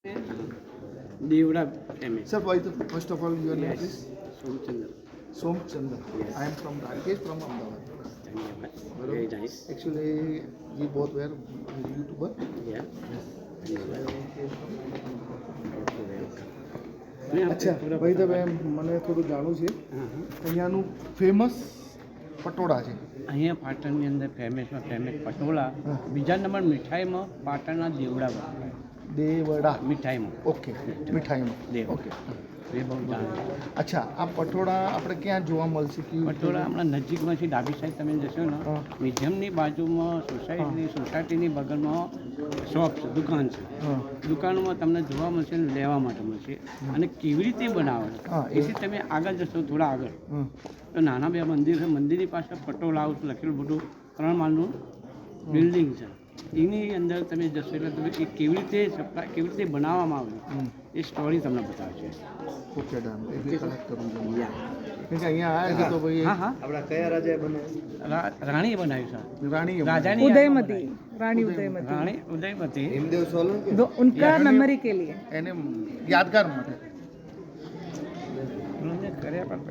Devra MS. Sir, first of all, your name Yes. please? Somchandra. Somchandra. Yes. I am from Rakesh from Ahmedabad. Dhanyavad. Very nice. Actually, we both were YouTuber. Yeah. Dhanyavad. Okay, welcome. અચ્છા ભાઈ તો મને થોડું જાણવું છે અહીંયાનું famous patola છે અહીંયા પાટણની અંદર ફેમસ પટોળા બીજા નંબર મીઠાઈમાં પાટણના દેવડા વપરાય. દેવડા મીઠાઈમાં ઓકે મીઠાઈમાં દેવ ઓકે એ બહુ જાણે. અચ્છા આ પટોળા આપણે ક્યાં જોવા મળશે પટોળા હમણાં નજીકમાંથી ડાબી સાઈડ તમે જશો ને હા. મ્યુઝિયમની બાજુમાં સોસાયટીની બગલમાં શોપ છે, દુકાન છે. હા દુકાનમાં તમને જોવા મળશે ને લેવા માટે મળશે. અને કેવી રીતે બનાવે હા, એથી તમે આગળ જશો થોડા આગળ હમ. તો નાના બે મંદિર છે. મંદિરની પાસે પટોળા હાઉસ લખેલું મોટું 3 માળનું બિલ્ડિંગ છે. એની અંદર તમે જશો એટલે તમે એ કેવી રીતે સપ્લાય કેવી રીતે બનાવવામાં આવ્યું એ સ્ટોરી તમને બતાવશે. ઓકે ડન એ બી કનેક્ટ કરવું જોઈએ કેમ કે અહીંયા આવ્યા છે તો ભાઈ હા હા આપણા કયા રાજાએ બને રાણીએ બનાવ્યું છે. રાણી રાજાની उदयमती रानी उदयमती રાણી ઉદયમતી. હિમદેવ સોલંકી उनका मेमोरी के लिए એને યાદગાર માટે કર્યા પણ